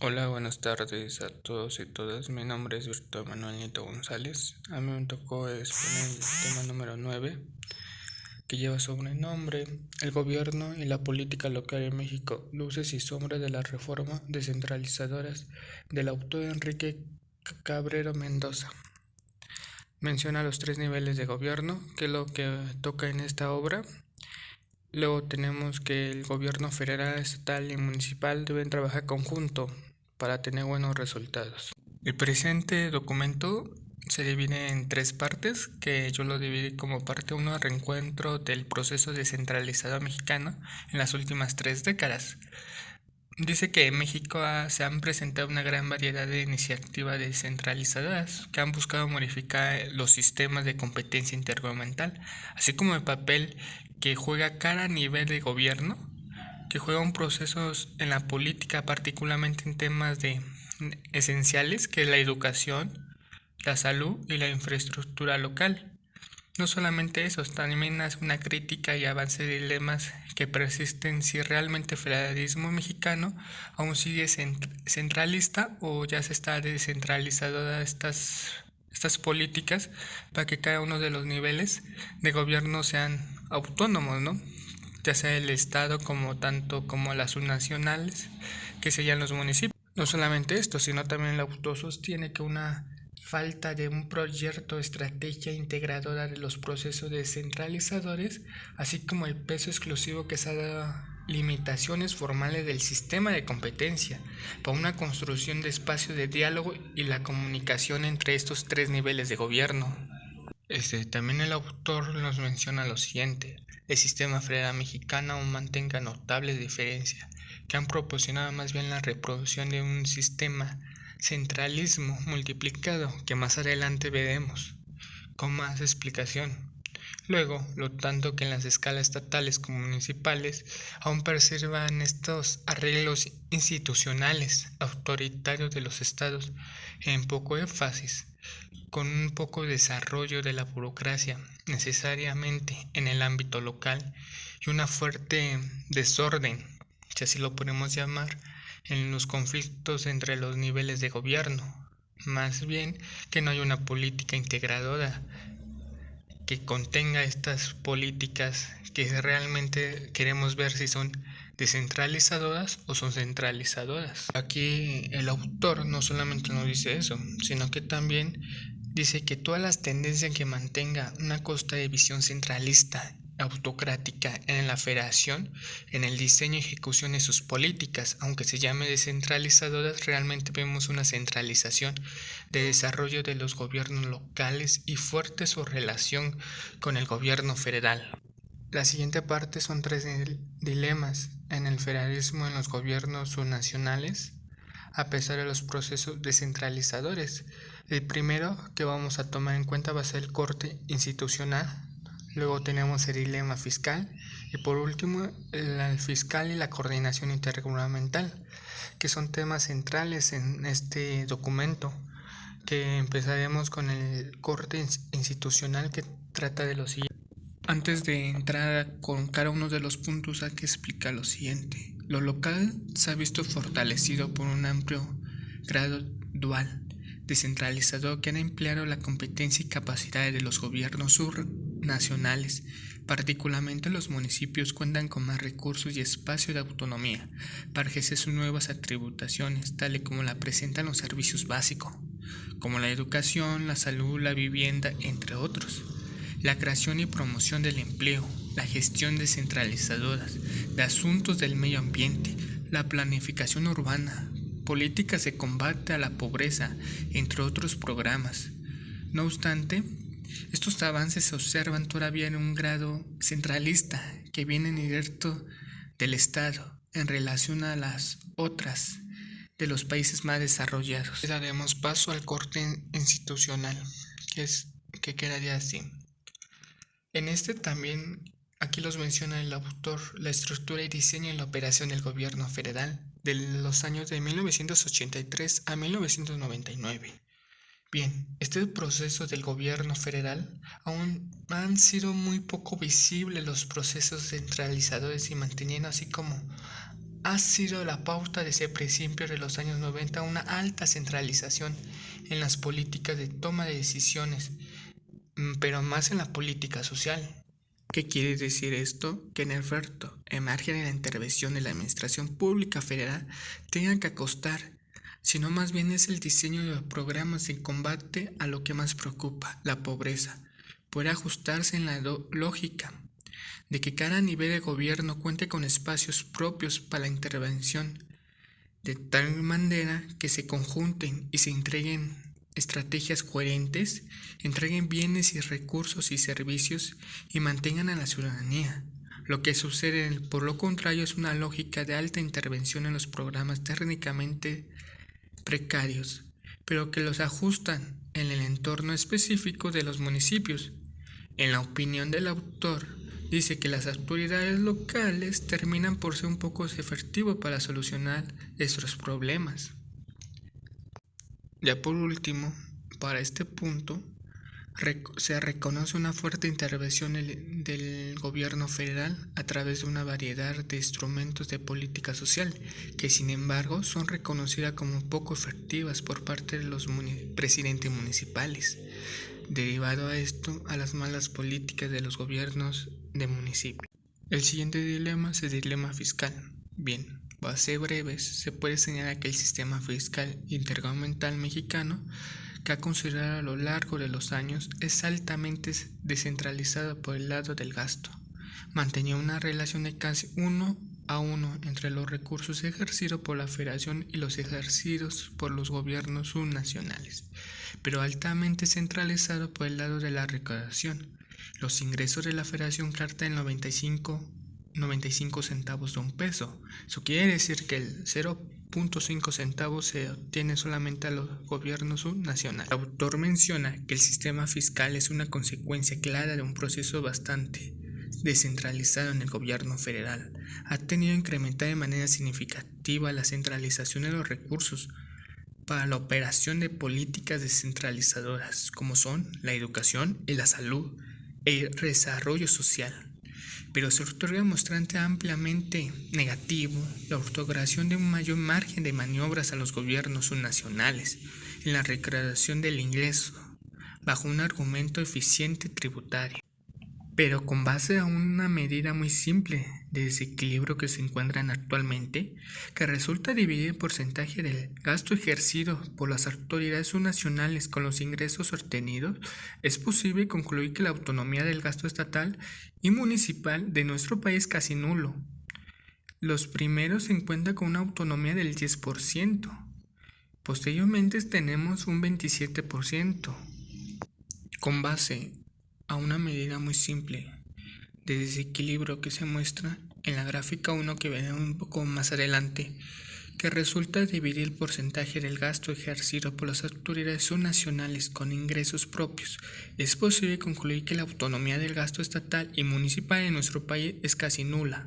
Hola, buenas tardes a todos y todas. Mi nombre es Víctor Manuel Nieto González. A mí me tocó exponer el tema número 9, que lleva sobre nombre El gobierno y la política local en México, luces y sombras de la reforma descentralizadoras, del autor Enrique Cabrero Mendoza. Menciona los tres niveles de gobierno, que es lo que toca en esta obra. Luego tenemos que el gobierno federal, estatal y municipal deben trabajar conjunto para tener buenos resultados. El presente documento se divide en tres partes, que yo lo dividí como parte 1, reencuentro del proceso descentralizado mexicano en las últimas 3 décadas. Dice que en México se han presentado una gran variedad de iniciativas descentralizadoras que han buscado modificar los sistemas de competencia intergubernamental, así como el papel que juega cada nivel de gobierno, que juega un proceso en la política, particularmente en temas esenciales, que es la educación, la salud y la infraestructura local. No solamente eso, también hace una crítica y avance de dilemas que persisten si realmente el federalismo mexicano aún sigue centralista o ya se está descentralizando estas políticas para que cada uno de los niveles de gobierno sean autónomos, ¿no? Ya sea el estado tanto como las subnacionales, que serían los municipios. No solamente esto, sino también el autor sostiene que una falta de un proyecto estrategia integradora de los procesos descentralizadores, así como el peso exclusivo que se ha dado limitaciones formales del sistema de competencia para una construcción de espacios de diálogo y la comunicación entre estos tres niveles de gobierno. También el autor nos menciona lo siguiente: el sistema federal mexicano aún mantenga notables diferencias que han proporcionado más bien la reproducción de un sistema centralismo multiplicado que más adelante veremos con más explicación. Luego, lo tanto que en las escalas estatales como municipales aún perciban estos arreglos institucionales autoritarios de los estados en poco énfasis, con un poco desarrollo de la burocracia necesariamente en el ámbito local y una fuerte desorden, si así lo podemos llamar, en los conflictos entre los niveles de gobierno, más bien que no hay una política integradora que contenga estas políticas que realmente queremos ver si son descentralizadoras o son centralizadoras. Aquí el autor no solamente nos dice eso, sino que también dice que todas las tendencias que mantenga una costa de visión centralista autocrática en la federación, en el diseño y ejecución de sus políticas, aunque se llame descentralizadoras, realmente vemos una centralización de desarrollo de los gobiernos locales y fuerte su relación con el gobierno federal. La siguiente parte son tres dilemas en el federalismo en los gobiernos subnacionales, a pesar de los procesos descentralizadores. El primero que vamos a tomar en cuenta va a ser el corte institucional. Luego tenemos el dilema fiscal y por último el fiscal y la coordinación intergubernamental, que son temas centrales en este documento, que empezaremos con el corte institucional, que trata de lo siguiente. Antes de entrar con cada uno de los puntos hay que explicar lo siguiente. Lo local se ha visto fortalecido por un amplio grado dual descentralizador que han empleado la competencia y capacidad de los gobiernos subnacionales. Particularmente los municipios cuentan con más recursos y espacio de autonomía para ejercer sus nuevas atributaciones, tal y como la presentan los servicios básicos, como la educación, la salud, la vivienda, entre otros. La creación y promoción del empleo, la gestión descentralizadora de asuntos del medio ambiente, la planificación urbana, políticas de combate a la pobreza, entre otros programas. No obstante, estos avances se observan todavía en un grado centralista que viene directo del Estado en relación a las otras de los países más desarrollados. Daremos paso al corte institucional, que quedaría así. En este también, aquí los menciona el autor, la estructura y diseño y la operación del gobierno federal de los años de 1983 a 1999. Bien, este proceso del gobierno federal aún han sido muy poco visibles los procesos centralizadores y manteniendo así como ha sido la pauta desde principios de los años 90 una alta centralización en las políticas de toma de decisiones, pero más en la política social. ¿Qué quiere decir esto? Que en efecto, el margen de la intervención de la administración pública federal tenga que acostar, sino más bien es el diseño de los programas en combate a lo que más preocupa, la pobreza. Puede ajustarse en la lógica de que cada nivel de gobierno cuente con espacios propios para la intervención, de tal manera que se conjunten y se entreguen estrategias coherentes, entreguen bienes y recursos y servicios y mantengan a la ciudadanía. Lo que sucede, por lo contrario, es una lógica de alta intervención en los programas técnicamente precarios, pero que los ajustan en el entorno específico de los municipios. En la opinión del autor, dice que las autoridades locales terminan por ser un poco efectivos para solucionar estos problemas. Ya por último, para este punto, se reconoce una fuerte intervención del gobierno federal a través de una variedad de instrumentos de política social, que sin embargo son reconocidas como poco efectivas por parte de los presidentes municipales. Derivado a esto, a las malas políticas de los gobiernos de municipio. El siguiente dilema es el dilema fiscal. Bien, para ser breves, se puede señalar que el sistema fiscal intergubernamental mexicano, que ha considerado a lo largo de los años, es altamente descentralizado por el lado del gasto. Mantenía una relación de casi 1:1 entre los recursos ejercidos por la Federación y los ejercidos por los gobiernos subnacionales, pero altamente centralizado por el lado de la recaudación. Los ingresos de la Federación cartan 95 centavos de un peso. Eso quiere decir que el 0.5 centavos se obtiene solamente a los gobiernos subnacionales. El autor menciona que el sistema fiscal es una consecuencia clara de un proceso bastante descentralizado en el gobierno federal. Ha tenido que incrementar de manera significativa la centralización de los recursos para la operación de políticas descentralizadoras, como son la educación y la salud y el desarrollo social. Pero se otorga mostrante ampliamente negativo la otorgación de un mayor margen de maniobras a los gobiernos subnacionales en la recaudación del ingreso, bajo un argumento eficiente tributario, pero con base a una medida muy simple de desequilibrio que se encuentran actualmente, que resulta dividir el porcentaje del gasto ejercido por las autoridades subnacionales con los ingresos obtenidos. Es posible concluir que la autonomía del gasto estatal y municipal de nuestro país es casi nulo. Los primeros se encuentran con una autonomía del 10%. Posteriormente tenemos un 27%, con base a una medida muy simple de desequilibrio que se muestra en la gráfica 1, que veremos un poco más adelante, que resulta dividir el porcentaje del gasto ejercido por las autoridades subnacionales con ingresos propios. Es posible concluir que la autonomía del gasto estatal y municipal en nuestro país es casi nula.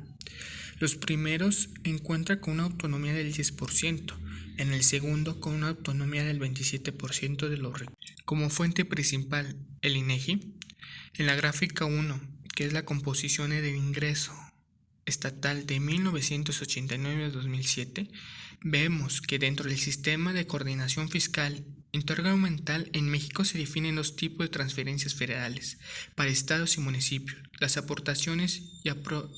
Los primeros encuentran con una autonomía del 10%, en el segundo con una autonomía del 27% de los recursos. Como fuente principal, el INEGI, en la gráfica 1, que es la composición del ingreso estatal de 1989 a 2007, vemos que dentro del sistema de coordinación fiscal intergubernamental en México se definen dos tipos de transferencias federales para estados y municipios: las aportaciones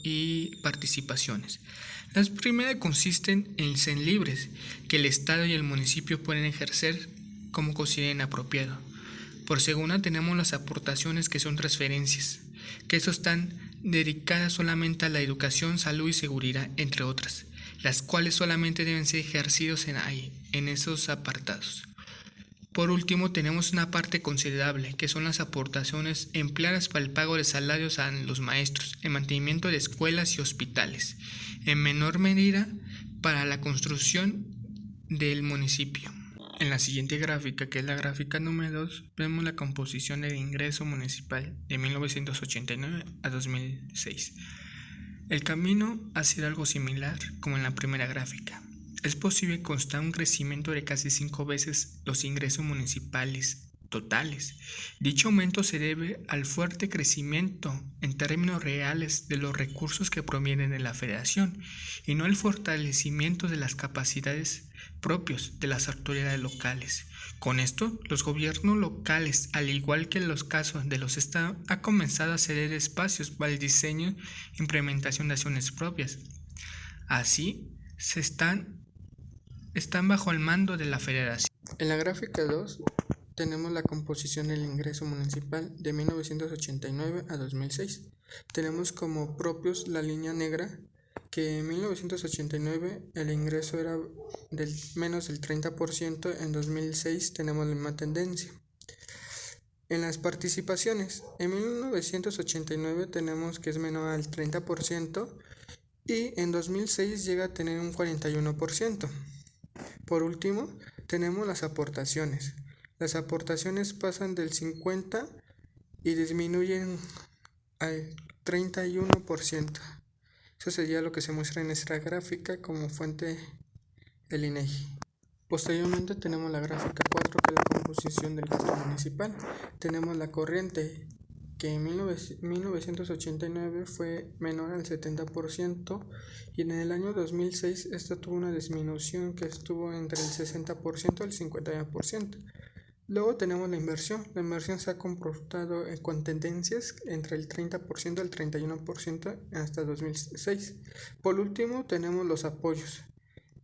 y participaciones. Las primeras consisten en ser libres, que el estado y el municipio pueden ejercer como consideren apropiado. Por segunda tenemos las aportaciones, que son transferencias, que eso están dedicadas solamente a la educación, salud y seguridad, entre otras, las cuales solamente deben ser ejercidos en esos apartados. Por último, tenemos una parte considerable, que son las aportaciones empleadas para el pago de salarios a los maestros, el mantenimiento de escuelas y hospitales, en menor medida para la construcción del municipio. En la siguiente gráfica, que es la gráfica número 2, vemos la composición del ingreso municipal de 1989 a 2006. El camino ha sido algo similar como en la primera gráfica. Es posible constar un crecimiento de casi 5 veces los ingresos municipales totales. Dicho aumento se debe al fuerte crecimiento en términos reales de los recursos que provienen de la Federación y no el fortalecimiento de las capacidades propios de las autoridades locales. Con esto, los gobiernos locales, al igual que en los casos de los estados, han comenzado a ceder espacios para el diseño e implementación de acciones propias. Así, están bajo el mando de la Federación. En la gráfica 2 tenemos la composición del ingreso municipal de 1989 a 2006. Tenemos como propios la línea negra, que en 1989 el ingreso era del menos del 30%, en 2006 tenemos la misma tendencia. En las participaciones, en 1989 tenemos que es menor al 30% y en 2006 llega a tener un 41%. Por último, tenemos las aportaciones. Las aportaciones pasan del 50% y disminuyen al 31%. Eso sería lo que se muestra en nuestra gráfica como fuente el INEGI. Posteriormente tenemos la gráfica 4, que es la composición del gasto municipal. Tenemos la corriente, que en 1989 fue menor al 70% y en el año 2006 esta tuvo una disminución que estuvo entre el 60% y el 51%. Luego tenemos la inversión. La inversión se ha comportado con tendencias entre el 30% y el 31% hasta 2006. Por último tenemos los apoyos,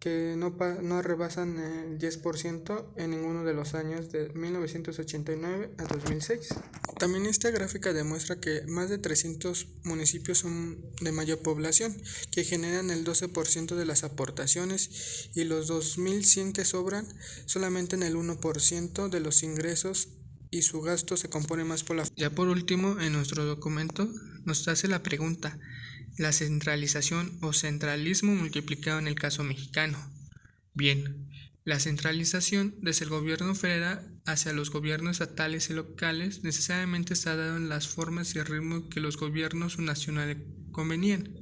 que no rebasan el 10% en ninguno de los años de 1989 a 2006. También esta gráfica demuestra que más de 300 municipios son de mayor población, que generan el 12% de las aportaciones, y los 2.100 que sobran solamente en el 1% de los ingresos, y su gasto se compone más por la... Ya por último, en nuestro documento nos hace la pregunta: la centralización o centralismo multiplicado en el caso mexicano. Bien, la centralización desde el gobierno federal hacia los gobiernos estatales y locales necesariamente está dado en las formas y ritmos que los gobiernos nacionales convenían.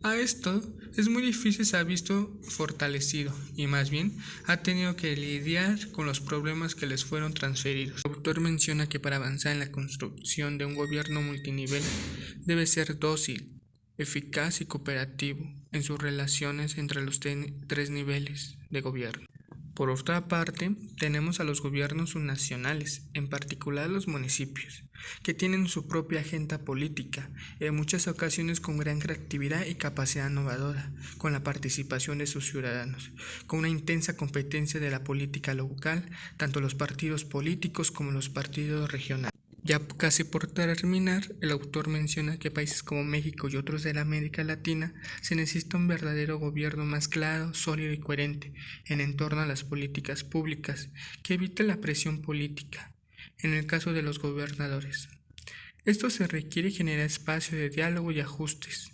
A esto es muy difícil se ha visto fortalecido y más bien ha tenido que lidiar con los problemas que les fueron transferidos. El autor menciona que para avanzar en la construcción de un gobierno multinivel debe ser dócil, eficaz y cooperativo en sus relaciones entre los tres niveles de gobierno. Por otra parte, tenemos a los gobiernos subnacionales, en particular los municipios, que tienen su propia agenda política, en muchas ocasiones con gran creatividad y capacidad innovadora, con la participación de sus ciudadanos, con una intensa competencia de la política local, tanto los partidos políticos como los partidos regionales. Ya casi por terminar, el autor menciona que países como México y otros de la América Latina se necesita un verdadero gobierno más claro, sólido y coherente en torno a las políticas públicas, que evite la presión política, en el caso de los gobernadores. Esto se requiere generar espacio de diálogo y ajustes,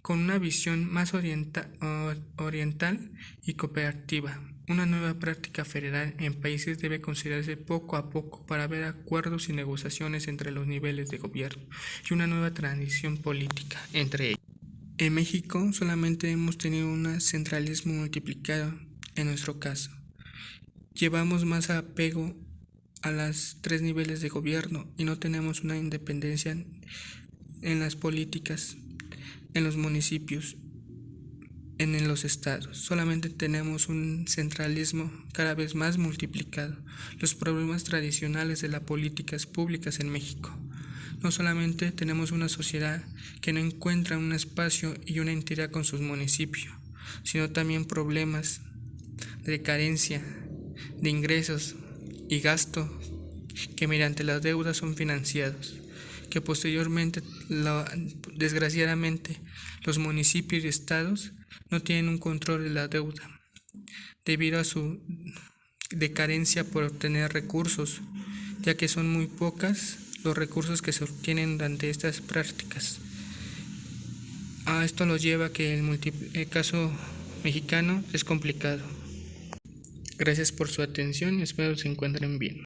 con una visión más oriental y cooperativa. Una nueva práctica federal en países debe considerarse poco a poco para ver acuerdos y negociaciones entre los niveles de gobierno y una nueva transición política entre ellos. En México solamente hemos tenido un centralismo multiplicado en nuestro caso. Llevamos más apego a los tres niveles de gobierno y no tenemos una independencia en las políticas, en los municipios, en los estados. Solamente tenemos un centralismo cada vez más multiplicado. Los problemas tradicionales de las políticas públicas en México. No solamente tenemos una sociedad que no encuentra un espacio y una entidad con sus municipios, sino también problemas de carencia de ingresos y gasto que mediante las deudas son financiados, que posteriormente, desgraciadamente, los municipios y estados no tienen un control de la deuda debido a su carencia por obtener recursos, ya que son muy pocas los recursos que se obtienen durante estas prácticas. A esto nos lleva a que el caso mexicano es complicado. Gracias por su atención y espero se encuentren bien.